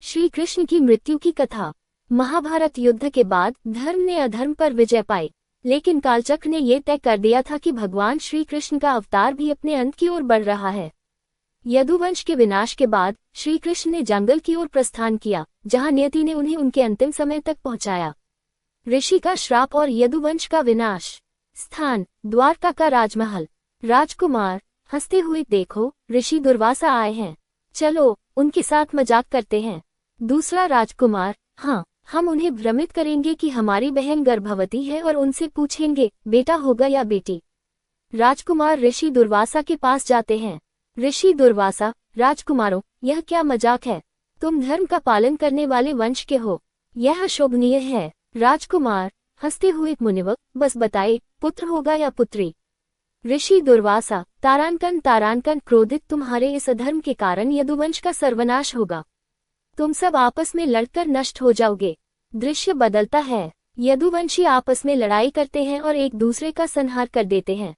श्री कृष्ण की मृत्यु की कथा। महाभारत युद्ध के बाद धर्म ने अधर्म पर विजय पाई, लेकिन कालचक्र ने यह तय कर दिया था कि भगवान श्री कृष्ण का अवतार भी अपने अंत की ओर बढ़ रहा है। यदुवंश के विनाश के बाद श्री कृष्ण ने जंगल की ओर प्रस्थान किया, जहां नियति ने उन्हें उनके अंतिम समय तक पहुंचाया। ऋषि का श्राप और यदुवंश का विनाश। स्थान: द्वारका का राजमहल। राजकुमार, हंसते हुए देखो, ऋषि दुर्वासा आए हैं, चलो उनके साथ मजाक करते हैं। दूसरा राजकुमार, हाँ, हम उन्हें भ्रमित करेंगे कि हमारी बहन गर्भवती है और उनसे पूछेंगे बेटा होगा या बेटी। राजकुमार ऋषि दुर्वासा के पास जाते हैं। ऋषि दुर्वासा, राजकुमारों, यह क्या मजाक है? तुम धर्म का पालन करने वाले वंश के हो, यह अशोभनीय है। राजकुमार, हंसते हुए मुनिवर, बस बताए, पुत्र होगा या पुत्री? ऋषि दुर्वासा, तारांकन, क्रोधित तुम्हारे इस अधर्म के कारण यदुवंश का सर्वनाश होगा। तुम सब आपस में लड़कर नष्ट हो जाओगे। दृश्य बदलता है। यदुवंशी आपस में लड़ाई करते हैं और एक दूसरे का संहार कर देते हैं।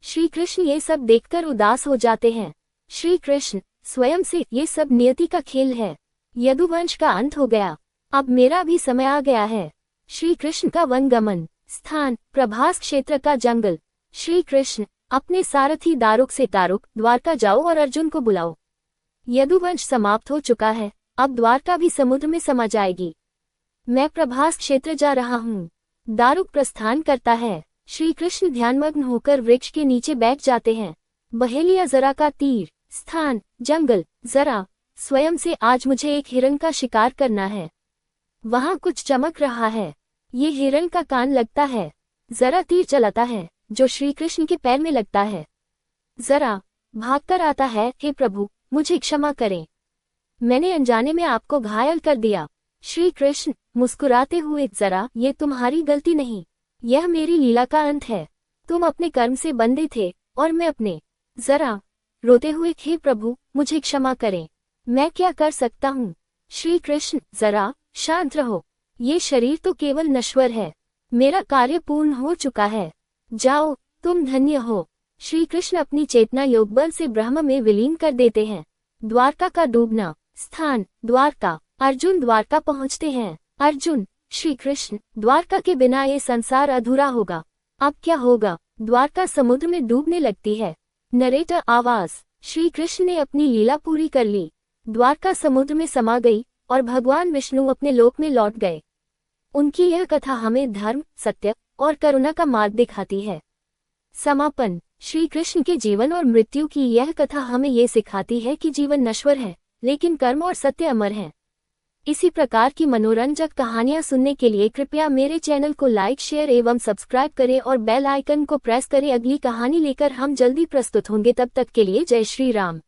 श्री कृष्ण ये सब देखकर उदास हो जाते हैं। श्री कृष्ण स्वयं से, ये सब नियति का खेल है। यदुवंश का अंत हो गया, अब मेरा भी समय आ गया है। श्री कृष्ण का वनगमन। स्थान: प्रभास क्षेत्र का जंगल। श्री कृष्ण, अपने सारथी दारुक से दारुक, द्वारका जाओ और अर्जुन को बुलाओ। यदुवंश समाप्त हो चुका है, अब द्वारका भी समुद्र में समा जाएगी। मैं प्रभास क्षेत्र जा रहा हूँ। दारुक प्रस्थान करता है। श्री कृष्ण ध्यानमग्न होकर वृक्ष के नीचे बैठ जाते हैं। बहे लिया जरा का तीर। स्थान: जंगल। जरा, स्वयं से, आज मुझे एक हिरण का शिकार करना है। वहाँ कुछ चमक रहा है, ये हिरण का कान लगता है। जरा तीर चलाता है, जो श्री कृष्ण के पैर में लगता है। जरा भागकर आता है, हे प्रभु, मुझे क्षमा करें, मैंने अनजाने में आपको घायल कर दिया। श्री कृष्ण मुस्कुराते हुए, जरा, ये तुम्हारी गलती नहीं, यह मेरी लीला का अंत है। तुम अपने कर्म से बंधे थे और मैं अपने। जरा रोते हुए, हे प्रभु, मुझे क्षमा करें, मैं क्या कर सकता हूँ? श्री कृष्ण, जरा शांत रहो, ये शरीर तो केवल नश्वर है, मेरा कार्य पूर्ण हो चुका है, जाओ, तुम धन्य हो। श्री कृष्ण अपनी चेतना योगबल से ब्रह्म में विलीन कर देते हैं। द्वारका का डूबना। स्थान: द्वारका। अर्जुन द्वारका पहुंचते हैं। अर्जुन, श्री कृष्ण, द्वारका के बिना ये संसार अधूरा होगा, अब क्या होगा? द्वारका समुद्र में डूबने लगती है। नरेटर आवाज: श्री कृष्ण ने अपनी लीला पूरी कर ली, द्वारका समुद्र में समा गई और भगवान विष्णु अपने लोक में लौट गए। उनकी यह कथा हमें धर्म, सत्य और करुणा का मार्ग दिखाती है। समापन: श्री कृष्ण के जीवन और मृत्यु की यह कथा हमें ये सिखाती है कि जीवन नश्वर है, लेकिन कर्म और सत्य अमर हैं। इसी प्रकार की मनोरंजक कहानियां सुनने के लिए कृपया मेरे चैनल को लाइक, शेयर एवं सब्सक्राइब करें और बेल आइकन को प्रेस करें। अगली कहानी लेकर हम जल्दी प्रस्तुत होंगे, तब तक के लिए जय श्री राम।